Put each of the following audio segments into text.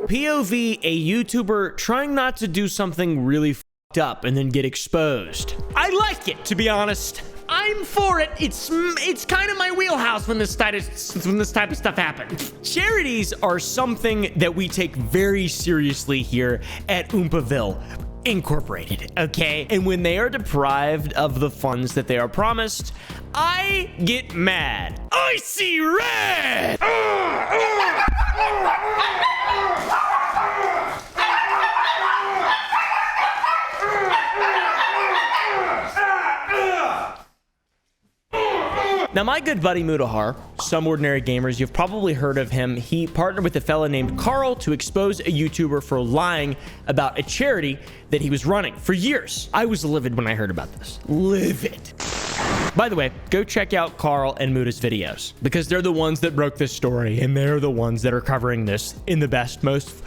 POV, a YouTuber trying not to do something really f***ed up and then get exposed. I like it, to be honest. I'm for it. It's kind of my wheelhouse when this type of stuff happens. Charities are something that we take very seriously here at Oompaville Incorporated, okay? And when they are deprived of the funds that they are promised, I get mad. I see red! Now, my good buddy Mutahar, Some Ordinary Gamers, you've probably heard of him. He partnered with a fella named Carl to expose a YouTuber for lying about a charity that he was running for years. I was livid when I heard about this. Livid. By the way, go check out Carl and Muta's videos, because they're the ones that broke this story, and they're the ones that are covering this in the best, most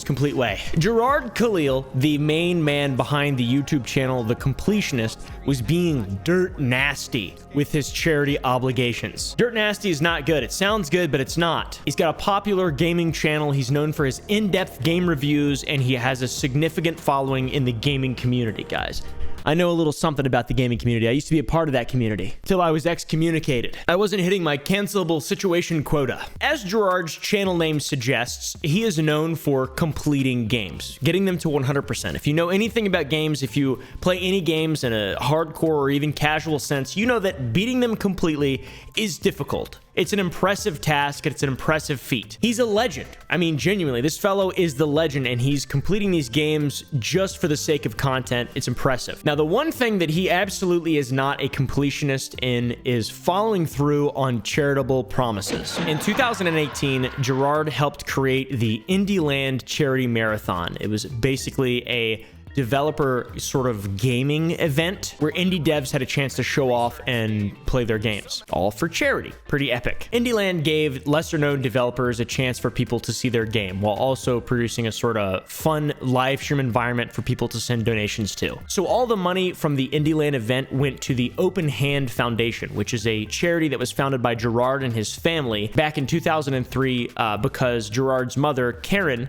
complete way. Gerard Khalil, the main man behind the YouTube channel TheCompletionist, was being dirt nasty with his charity obligations. Dirt nasty is not good. It sounds good, but it's not. He's got a popular gaming channel. He's known for his in-depth game reviews, and he has a significant following in the gaming community, guys. I know a little something about the gaming community. I used to be a part of that community till I was excommunicated. I wasn't hitting my cancelable situation quota. As Gerard's channel name suggests, he is known for completing games, getting them to 100%. If you know anything about games, if you play any games in a hardcore or even casual sense, you know that beating them completely is difficult. It's an impressive task, and it's an impressive feat. He's a legend. I mean, genuinely, this fellow is the legend, and he's completing these games just for the sake of content. It's impressive. Now, the one thing that he absolutely is not a completionist in is following through on charitable promises. In 2018, Gerard helped create the IndieLand charity marathon. It was basically a developer sort of gaming event where indie devs had a chance to show off and play their games, all for charity. Pretty epic. IndieLand gave lesser known developers a chance for people to see their game while also producing a sort of fun live stream environment for people to send donations to. So all the money from the IndieLand event went to the Open Hand Foundation, which is a charity that was founded by Gerard and his family back in 2003 because Gerard's mother, Karen,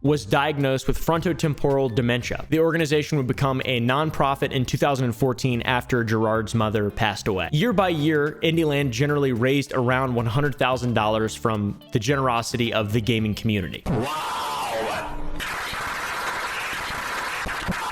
was diagnosed with frontotemporal dementia. The organization would become a nonprofit in 2014 after Gerard's mother passed away. Year by year, IndieLand generally raised around $100,000 from the generosity of the gaming community. Wow.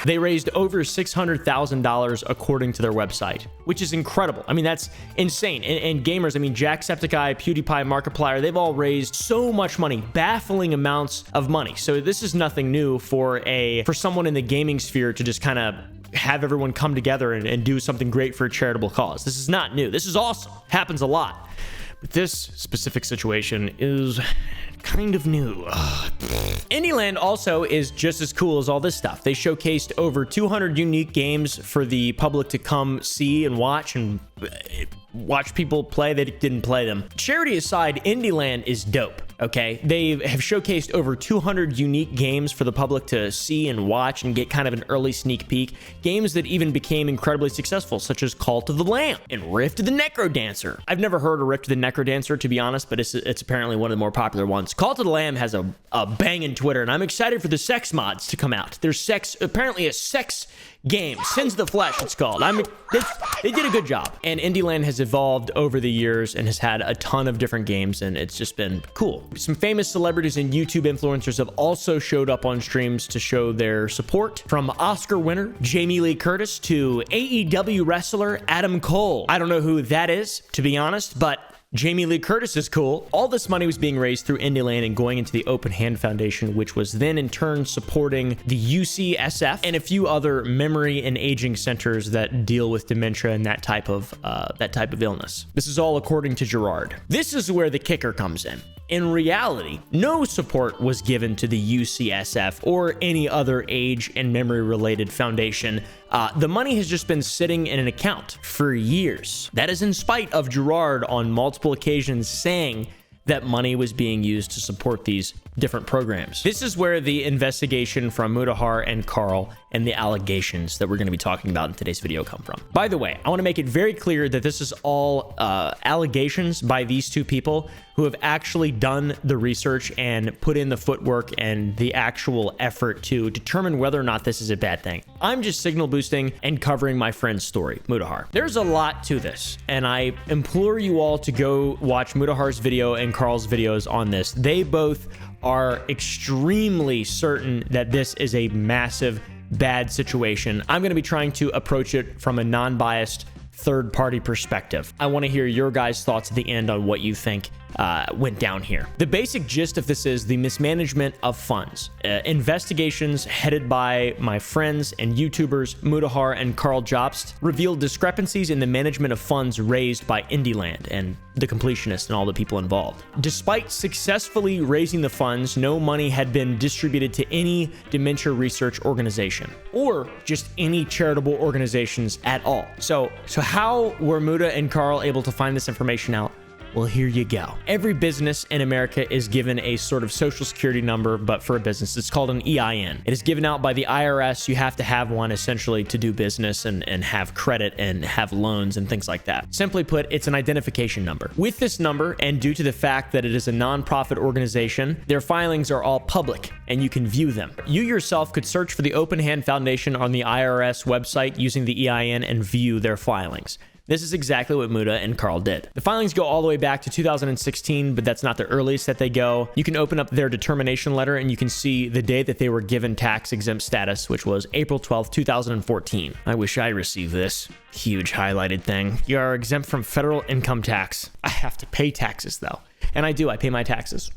They raised over $600,000 according to their website, which is incredible. I mean, that's insane. And gamers, I mean, Jacksepticeye, PewDiePie, Markiplier, they've all raised so much money, baffling amounts of money. So this is nothing new for someone in the gaming sphere to just kind of have everyone come together and do something great for a charitable cause. This is not new. This is awesome. Happens a lot. But this specific situation is kind of new. IndieLand also is just as cool as all this stuff. They showcased over 200 unique games for the public to come see and watch people play that didn't play them. Charity aside, IndieLand is dope, okay? They have showcased over 200 unique games for the public to see and watch and get kind of an early sneak peek. Games that even became incredibly successful, such as Call to the Lamb and Rift of the Necrodancer. I've never heard of Rift of the Necrodancer, to be honest, but it's apparently one of the more popular ones. Call to the Lamb has a banging Twitter, and I'm excited for the sex mods to come out. There's apparently a sex game, Sins of the Flesh it's called. They did a good job. And IndieLand has evolved over the years and has had a ton of different games, and it's just been cool. Some famous celebrities and YouTube influencers have also showed up on streams to show their support, from Oscar winner Jamie Lee Curtis to AEW wrestler Adam Cole. I don't know who that is, to be honest, but Jamie Lee Curtis is cool. All this money was being raised through IndieLand and going into the Open Hand Foundation, which was then in turn supporting the UCSF and a few other memory and aging centers that deal with dementia and that type of illness. This is all according to Gerard. This is where the kicker comes in. In reality, no support was given to the UCSF or any other age and memory related foundation. The money has just been sitting in an account for years. That is in spite of Gerard on multiple occasions saying that money was being used to support these different programs. This is where the investigation from Mutahar and Carl and the allegations that we're going to be talking about in today's video come from. By the way, I want to make it very clear that this is all allegations by these two people who have actually done the research and put in the footwork and the actual effort to determine whether or not this is a bad thing. I'm just signal boosting and covering my friend's story, Mudahar. There's a lot to this, and I implore you all to go watch Mudahar's video and Carl's videos on this. They both are extremely certain that this is a massive bad situation. I'm going to be trying to approach it from a non-biased third-party perspective. I want to hear your guys' thoughts at the end on what you think went down here. The basic gist of this is the mismanagement of funds. Investigations headed by my friends and YouTubers Mudahar and Carl Jobst revealed discrepancies in the management of funds raised by IndieLand and TheCompletionist and all the people involved. Despite successfully raising the funds, no money had been distributed to any dementia research organization or just any charitable organizations at all. So how were Muda and Carl able to find this information out? Well, here you go. Every business in America is given a sort of social security number, but for a business, it's called an EIN. It is given out by the IRS. You have to have one essentially to do business and have credit and have loans and things like that. Simply put, it's an identification number. With this number, and due to the fact that it is a nonprofit organization, their filings are all public and you can view them. You yourself could search for the Open Hand Foundation on the IRS website using the EIN and view their filings. This is exactly what Muda and Carl did. The filings go all the way back to 2016, but that's not the earliest that they go. You can open up their determination letter and you can see the day that they were given tax-exempt status, which was April 12th, 2014. I wish I received this huge highlighted thing. You are exempt from federal income tax. I have to pay taxes though. And I do, I pay my taxes.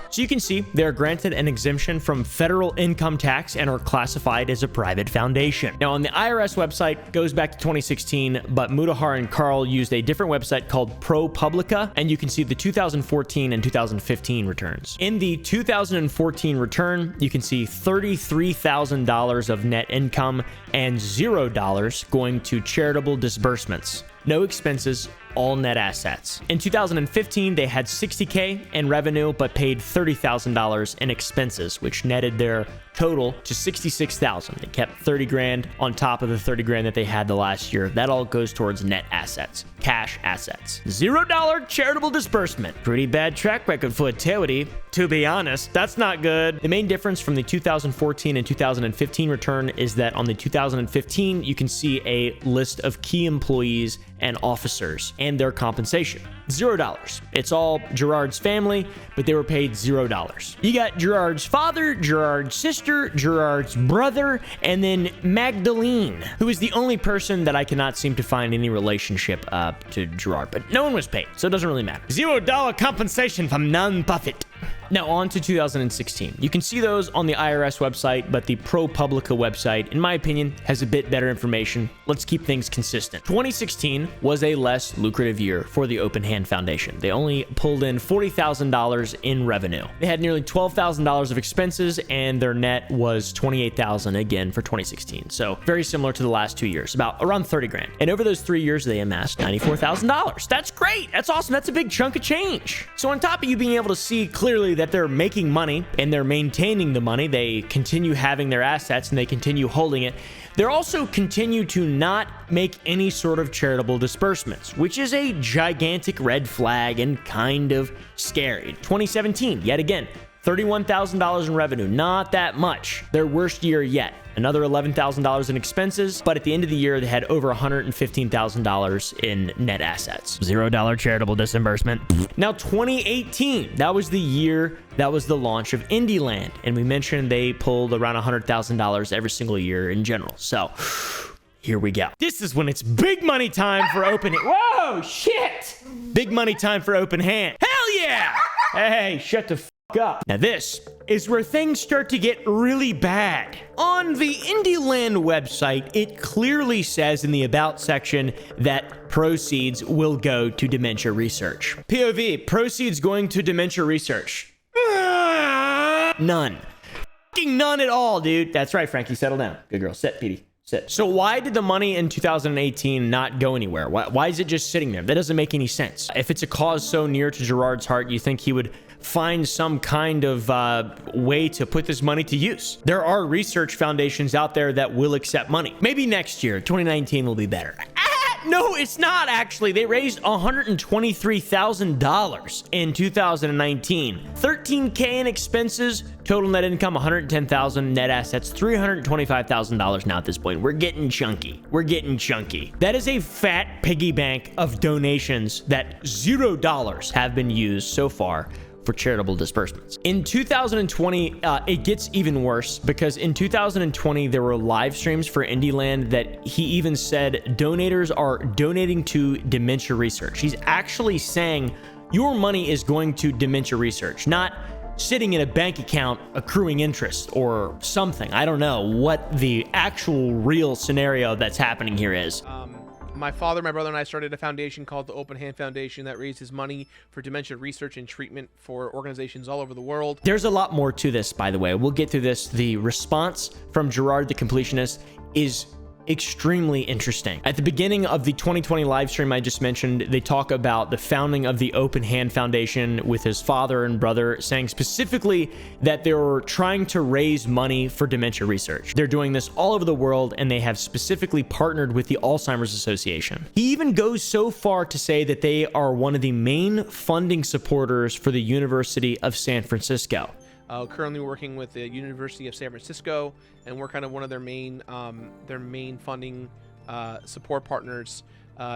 So you can see they're granted an exemption from federal income tax and are classified as a private foundation. Now on the IRS website, goes back to 2016, but Mudahar and Carl used a different website called ProPublica, and you can see the 2014 and 2015 returns. In the 2014 return, you can see $33,000 of net income and $0 going to charitable disbursements. No expenses, all net assets. In 2015, they had $60K in revenue, but paid $30,000 in expenses, which netted their total to $66,000. They kept 30 grand on top of the 30 grand that they had the last year. That all goes towards net assets, cash assets. $0 charitable disbursement. Pretty bad track record for Utility, to be honest. That's not good. The main difference from the 2014 and 2015 return is that on the 2015, you can see a list of key employees and officers and their compensation. $0. It's all Gerard's family, but they were paid $0. You got Gerard's father, Gerard's sister, Gerard's brother, and then Magdalene, who is the only person that I cannot seem to find any relationship to Gerard, but no one was paid, so it doesn't really matter. $0 compensation from non-profit. Now on to 2016. You can see those on the IRS website, but the ProPublica website, in my opinion, has a bit better information. Let's keep things consistent. 2016 was a less lucrative year for the Open Hand Foundation. They only pulled in $40,000 in revenue. They had nearly $12,000 of expenses, and their net was $28,000 again for 2016. So very similar to the last 2 years, about around 30 grand. And over those 3 years, they amassed $94,000. That's great. That's awesome. That's a big chunk of change. So on top of you being able to see clearly that they're making money and they're maintaining the money, they continue having their assets and they continue holding it, they're also continue to not make any sort of charitable disbursements, which is a gigantic red flag and kind of scary. 2017, yet again, $31,000 in revenue, not that much. Their worst year yet. Another $11,000 in expenses, but at the end of the year, they had over $115,000 in net assets. $0 charitable disbursement. Now, 2018, that was the year that was the launch of IndieLand, and we mentioned they pulled around $100,000 every single year in general. So here we go. This is when it's big money time for Open Hand. Whoa, shit! Big money time for Open Hand. Hell yeah! Hey, shut the f up. Now this is where things start to get really bad. On the IndieLand website, it clearly says in the About section that proceeds will go to dementia research. POV, proceeds going to dementia research. None. Fucking none at all, dude. That's right, Frankie, settle down. Good girl. Sit, Petey. sit. So why did the money in 2018 not go anywhere? Why is it just sitting there? That doesn't make any sense. If it's a cause so near to Gerard's heart, you think he would find some kind of way to put this money to use. There are research foundations out there that will accept money. Maybe next year, 2019 will be better. No, it's not actually. They raised $123,000 in 2019. $13K in expenses, total net income $110,000, net assets $325,000 now at this point. We're getting chunky. We're getting chunky. That is a fat piggy bank of donations that $0 have been used so far for charitable disbursements. In 2020, it gets even worse because in 2020, there were live streams for IndieLand that he even said donators are donating to dementia research. He's actually saying your money is going to dementia research, not sitting in a bank account accruing interest or something. I don't know what the actual real scenario that's happening here is. My father, my brother, and I started a foundation called the Open Hand Foundation that raises money for dementia research and treatment for organizations all over the world. There's a lot more to this, by the way. We'll get through this. The response from Gerard, the completionist, is extremely interesting. At the beginning of the 2020 live stream I just mentioned, they talk about the founding of the Open Hand Foundation with his father and brother, saying specifically that they were trying to raise money for dementia research. They're doing this all over the world, and they have specifically partnered with the Alzheimer's Association. He even goes so far to say that they are one of the main funding supporters for the University of San Francisco. Currently working with the University of San Francisco, and we're kind of one of their main funding support partners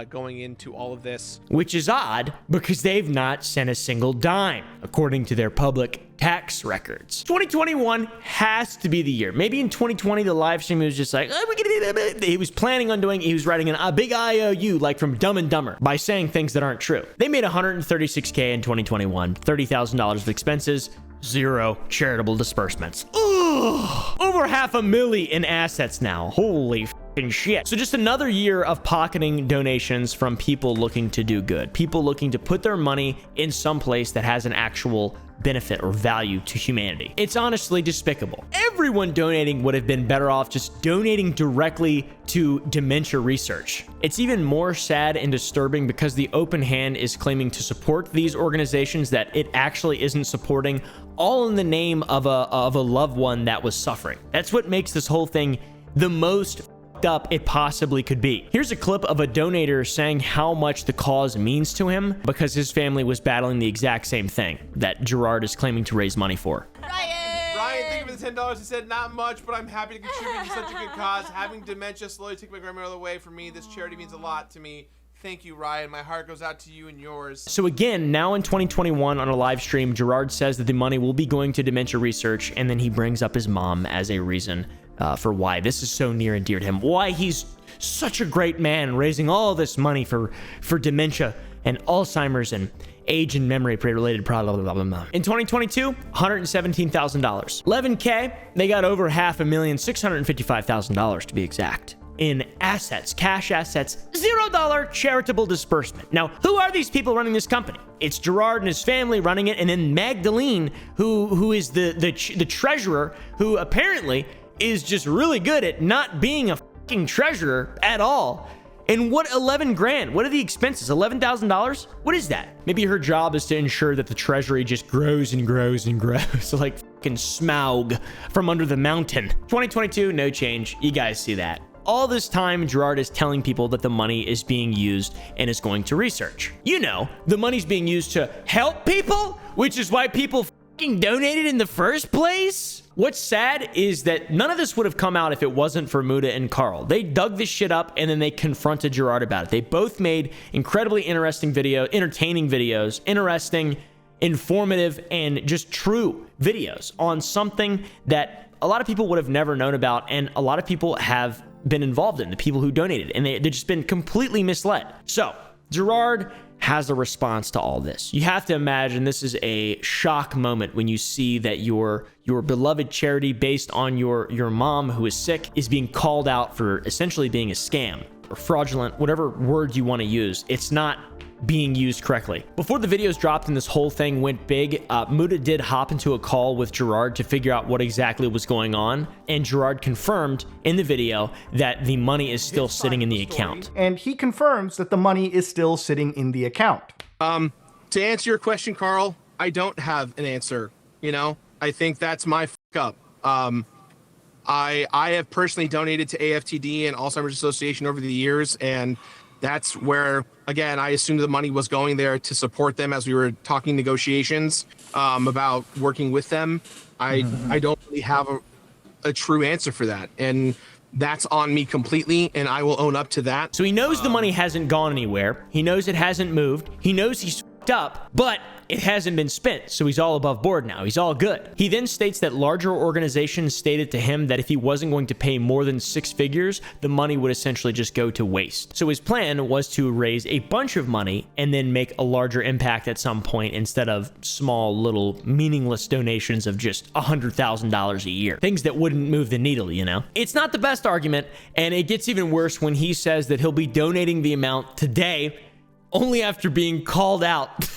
going into all of this. Which is odd because they've not sent a single dime, according to their public tax records. 2021 has to be the year. Maybe in 2020, the live stream was just like, oh, we're gonna do that. He was planning on doing, he was writing a big IOU like from Dumb and Dumber by saying things that aren't true. They made $136K in 2021, $30,000 of expenses, 0 charitable disbursements. Ugh. Over $500,000 in assets now. Holy fucking shit. So just another year of pocketing donations from people looking to do good. People looking to put their money in some place that has an actual benefit or value to humanity. It's honestly despicable. Everyone donating would have been better off just donating directly to dementia research. It's even more sad and disturbing because the Open Hand is claiming to support these organizations that it actually isn't supporting, all in the name of a loved one that was suffering. That's what makes this whole thing the most up it possibly could be. Here's a clip of a donator saying how much the cause means to him because his family was battling the exact same thing that Gerard is claiming to raise money for. Ryan, thank you for the $10. He said, not much, but I'm happy to contribute to such a good cause. Having dementia slowly took my grandmother away from me. This charity means a lot to me. Thank you, Ryan. My heart goes out to you and yours. So again, now in 2021 on a live stream, Gerard says that the money will be going to dementia research, and then he brings up his mom as a reason for why this is so near and dear to him, why he's such a great man raising all this money for dementia and Alzheimer's and age and memory related problems. In 2022, $117,000. $11K, they got over $500,000, $655,000 to be exact. In assets, cash assets, $0 charitable disbursement. Now, who are these people running this company? It's Gerard and his family running it, and then Magdalene, who is the treasurer, who apparently is just really good at not being a fucking treasurer at all. And what 11 grand? What are the expenses? $11,000? What is that? Maybe her job is to ensure that the treasury just grows and grows and grows. So like fucking Smaug from under the mountain. 2022, no change. You guys see that. All this time, Gerard is telling people that the money is being used and is going to research. You know, the money's being used to help people, which is why people fucking donated in the first place. What's sad is that none of this would have come out if it wasn't for Muda and Carl. They dug this shit up and then they confronted Gerard about it. They both made incredibly interesting entertaining videos, interesting, informative, and just true videos on something that a lot of people would have never known about, and a lot of people have been involved in, the people who donated, and they've just been completely misled. So Gerard has a response to all this. You have to imagine this is a shock moment when you see that your beloved charity based on your mom who is sick is being called out for essentially being a scam. or fraudulent, whatever word you want to use. It's not being used correctly. Before the videos dropped and this whole thing went big, Muda did hop into a call with Gerard to figure out what exactly was going on, and Gerard confirmed in the video that the money is still sitting in the account. And he confirms that the money is still sitting in the account. To answer your question, Carl, I don't have an answer. You know, I think that's my fuck up. I have personally donated to AFTD and Alzheimer's Association over the years, and that's where, again, I assumed the money was going there to support them as we were talking negotiations about working with them. I don't really have a true answer for that, and that's on me completely, and I will own up to that. So he knows the money hasn't gone anywhere. He knows it hasn't moved. He knows he's fucked up, but it hasn't been spent, so he's all above board now. He's all good. He then states that larger organizations stated to him that if he wasn't going to pay more than 6 figures, the money would essentially just go to waste. So his plan was to raise a bunch of money and then make a larger impact at some point instead of small, little, meaningless donations of just $100,000 a year. Things that wouldn't move the needle, you know? It's not the best argument, and it gets even worse when he says that he'll be donating the amount today only after being called out.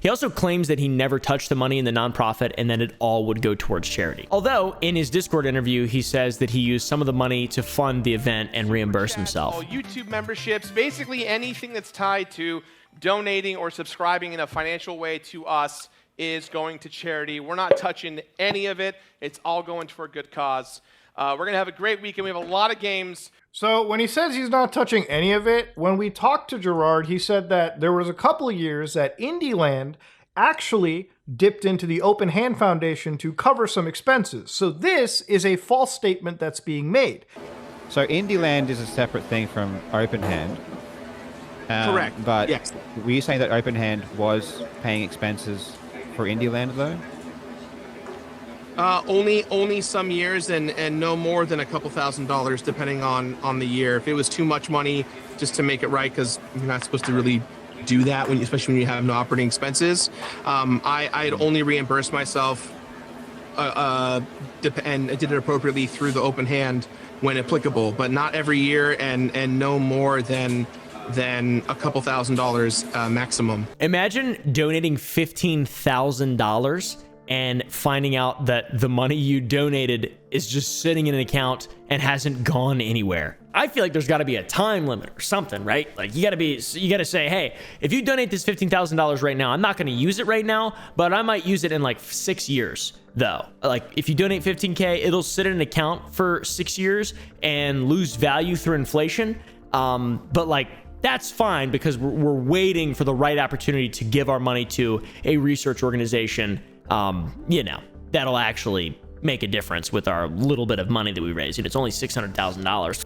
He also claims that he never touched the money in the nonprofit and that it all would go towards charity. Although in his Discord interview, he says that he used some of the money to fund the event and reimburse himself. All YouTube memberships, basically anything that's tied to donating or subscribing in a financial way to us is going to charity. We're not touching any of it. It's all going for a good cause. We're going to have a great weekend. We have a lot of games. So when he says he's not touching any of it, when we talked to Gerard, he said that there was a couple of years that IndieLand actually dipped into the Open Hand Foundation to cover some expenses. So this is a false statement that's being made. So IndieLand is a separate thing from Open Hand. Correct. But yes. Were you saying that Open Hand was paying expenses for IndieLand though? Only some years and no more than a couple $1,000 depending on the year. If it was too much money just to make it right, because you're not supposed to really do that especially when you have no operating expenses. I'd only reimburse myself and I did it appropriately through the Open Hand when applicable, but not every year and no more than a couple $1,000 maximum. Imagine donating $15,000 and finding out that the money you donated is just sitting in an account and hasn't gone anywhere. I feel like there's got to be a time limit or something, right? Like you got to say, hey, if you donate this $15,000 right now, I'm not going to use it right now, but I might use it in like 6 years though. Like if you donate 15K, it'll sit in an account for 6 years and lose value through inflation. But like, that's fine because we're waiting for the right opportunity to give our money to a research organization, you know, that'll actually make a difference with our little bit of money that we raise. It's only $600,000.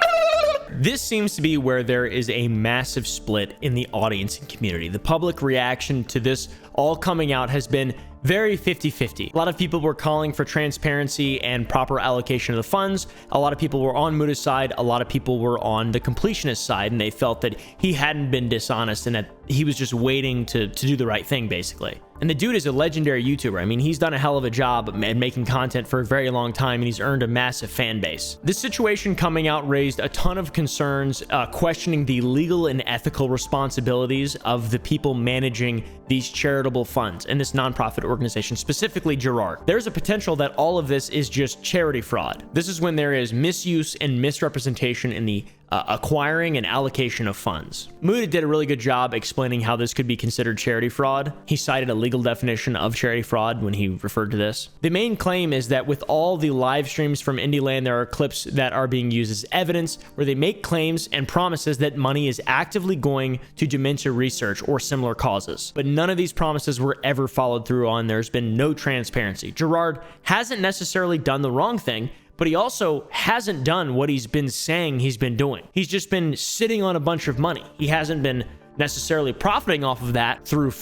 This seems to be where there is a massive split in the audience and community. The public reaction to this all coming out has been very 50-50. A lot of people were calling for transparency and proper allocation of the funds. A lot of people were on Muda's side. A lot of people were on the completionist side, and they felt that he hadn't been dishonest and that he was just waiting to do the right thing, basically. And the dude is a legendary YouTuber. I mean, he's done a hell of a job at making content for a very long time, and he's earned a massive fan base. This situation coming out raised a ton of concerns, questioning the legal and ethical responsibilities of the people managing these charitable funds and this nonprofit organization, specifically Gerard. There's a potential that all of this is just charity fraud. This is when there is misuse and misrepresentation in the acquiring and allocation of funds. Muda did a really good job explaining how this could be considered charity fraud. He cited a legal definition of charity fraud when he referred to this. The main claim is that with all the live streams from IndieLand, there are clips that are being used as evidence where they make claims and promises that money is actively going to dementia research or similar causes. But none of these promises were ever followed through on. There's been no transparency. Gerard hasn't necessarily done the wrong thing, but he also hasn't done what he's been saying he's been doing. He's just been sitting on a bunch of money. He hasn't been necessarily profiting off of that through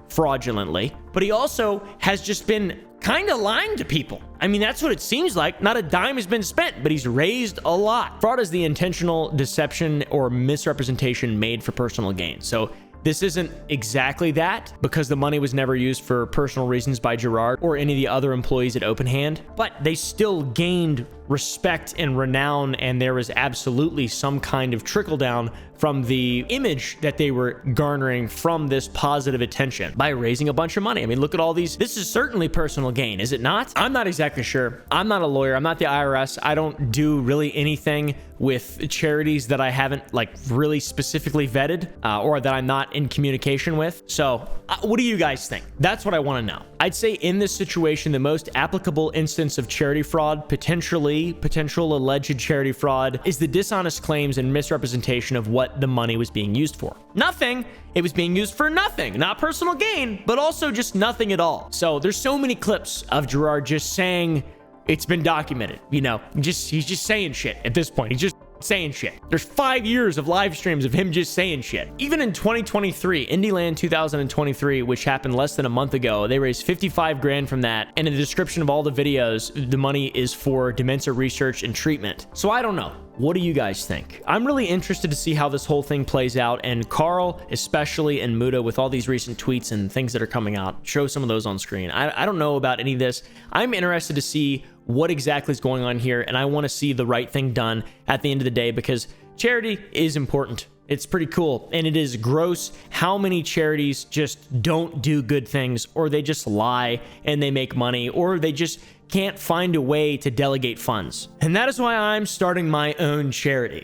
fraudulently, but he also has just been kind of lying to people. I mean, that's what it seems like. Not a dime has been spent, but he's raised a lot. Fraud is the intentional deception or misrepresentation made for personal gain. So this isn't exactly that because the money was never used for personal reasons by Gerard or any of the other employees at Open Hand, but they still gained respect and renown, and there was absolutely some kind of trickle down from the image that they were garnering from this positive attention by raising a bunch of money. I mean, look at all these. This is certainly personal gain, is it not? I'm not exactly sure. I'm not a lawyer. I'm not the IRS. I don't do really anything with charities that I haven't like really specifically vetted or that I'm not in communication with. So what do you guys think? That's what I want to know. I'd say in this situation, the most applicable instance of charity fraud, potential alleged charity fraud, is the dishonest claims and misrepresentation of what the money was being used for. Nothing. It was being used for nothing, not personal gain, but also just nothing at all. So there's so many clips of Gerard just saying, it's been documented, you know, he's just saying shit at this point. He's just saying shit. There's 5 years of live streams of him just saying shit. Even in 2023, IndieLand 2023, which happened less than a month ago, they raised 55 grand from that. And in the description of all the videos, the money is for dementia research and treatment. So I don't know. What do you guys think? I'm really interested to see how this whole thing plays out, and Carl especially, and Muda, with all these recent tweets and things that are coming out, show some of those on screen. I don't know about any of this. I'm interested to see what exactly is going on here, and I want to see the right thing done at the end of the day, because charity is important. It's pretty cool, and it is gross how many charities just don't do good things, or they just lie and they make money, or they just can't find a way to delegate funds. And that is why I'm starting my own charity.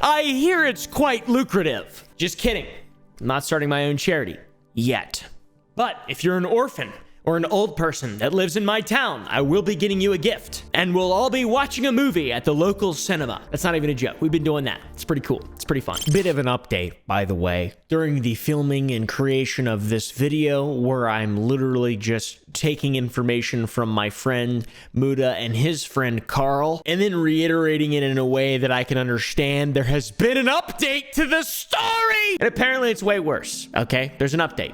I hear it's quite lucrative. Just kidding. I'm not starting my own charity yet. But if you're an orphan or an old person that lives in my town, I will be getting you a gift. And we'll all be watching a movie at the local cinema. That's not even a joke. We've been doing that. It's pretty cool. It's pretty fun. Bit of an update, by the way. During the filming and creation of this video, where I'm literally just taking information from my friend Muda and his friend Carl, and then reiterating it in a way that I can understand, there has been an update to the story! And apparently it's way worse, okay? There's an update.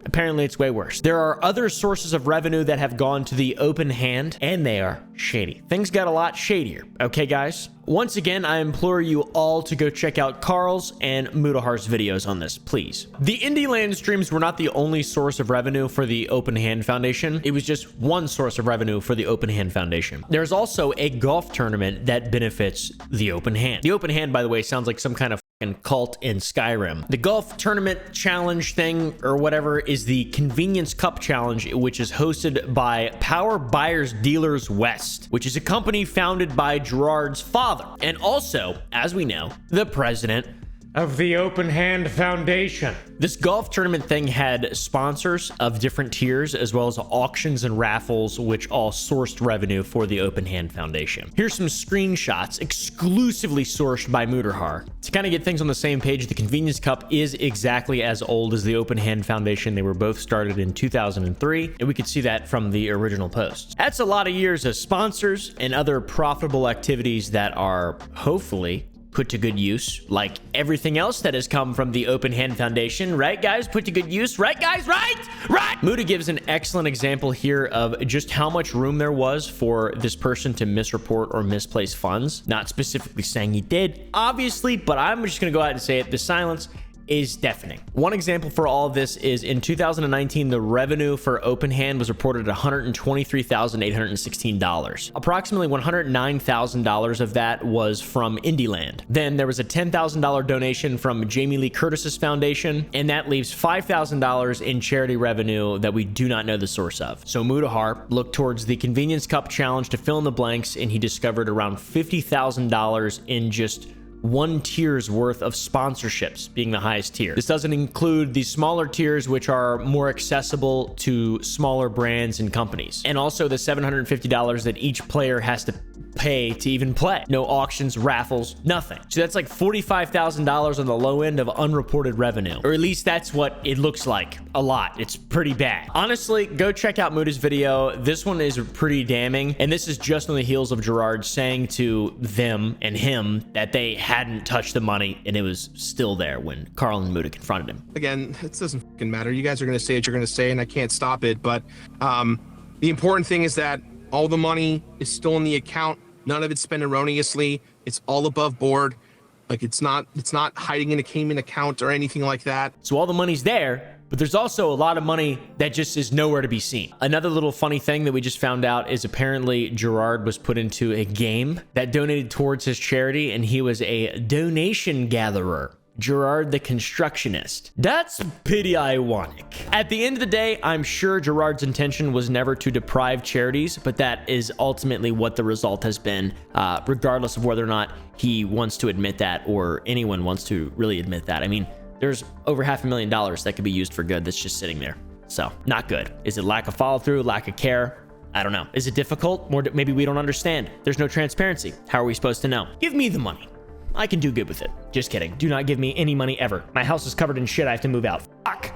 Apparently it's way worse. There are other sources of revenue that have gone to the open hand, and they are shady. Things got a lot shadier, okay, guys? Once again, I implore you all to go check out Carl's and Mudahar's videos on this, please. The IndieLand streams were not the only source of revenue for the Open Hand Foundation. It was just one source of revenue for the Open Hand Foundation. There's also a golf tournament that benefits the Open Hand. The Open Hand, by the way, sounds like some kind of cult in Skyrim. The golf tournament challenge thing or whatever is the Convenience Cup Challenge, which is hosted by Power Buyers Dealers West, which is a company founded by Gerard's father, and also, as we know, the president of the Open Hand Foundation. This golf tournament thing had sponsors of different tiers, as well as auctions and raffles, which all sourced revenue for the Open Hand Foundation. Here's some screenshots exclusively sourced by Mudahar. To kind of get things on the same page, the Convenience Cup is exactly as old as the Open Hand Foundation. They were both started in 2003, and we could see that from the original posts. That's a lot of years of sponsors and other profitable activities that are hopefully put to good use, like everything else that has come from the Open Hand Foundation, right, guys? Put to good use, right, guys? Right? Muda gives an excellent example here of just how much room there was for this person to misreport or misplace funds. Not specifically saying he did, obviously, but I'm just gonna go out and say it. The silence is deafening. One example for all of this is in 2019, the revenue for Open Hand was reported at $123,816. Approximately $109,000 of that was from IndieLand. Then there was a $10,000 donation from Jamie Lee Curtis's foundation, and that leaves $5,000 in charity revenue that we do not know the source of. So Mudahar looked towards the Convenience Cup Challenge to fill in the blanks, and he discovered around $50,000 in just one tier's worth of sponsorships, being the highest tier. This doesn't include the smaller tiers, which are more accessible to smaller brands and companies, and also the $750 that each player has to pay to even play. No auctions, raffles, nothing. So that's like $45,000 on the low end of unreported revenue, or at least that's what it looks like. A lot. It's pretty bad. Honestly, go check out Muda's video. This one is pretty damning, and this is just on the heels of Gerard saying to them and him that they hadn't touched the money, and it was still there when Carl and Muda confronted him. Again, it doesn't fucking matter. You guys are going to say what you're going to say, and I can't stop it. But the important thing is that all the money is still in the account. None of it's spent erroneously. It's all above board. Like it's not hiding in a Cayman account or anything like that. So all the money's there, but there's also a lot of money that just is nowhere to be seen. Another little funny thing that we just found out is apparently Gerard was put into a game that donated towards his charity, and he was a donation gatherer. Gerard the Constructionist. That's pretty ironic. At the end of the day, I'm sure Gerard's intention was never to deprive charities, but that is ultimately what the result has been, regardless of whether or not he wants to admit that or anyone wants to really admit that. I mean, there's over $500,000 that could be used for good that's just sitting there. So, not good. Is it lack of follow through, lack of care? I don't know. Is it difficult? Maybe we don't understand. There's no transparency. How are we supposed to know? Give me the money. I can do good with it. Just kidding. Do not give me any money ever. My house is covered in shit. I have to move out. Fuck.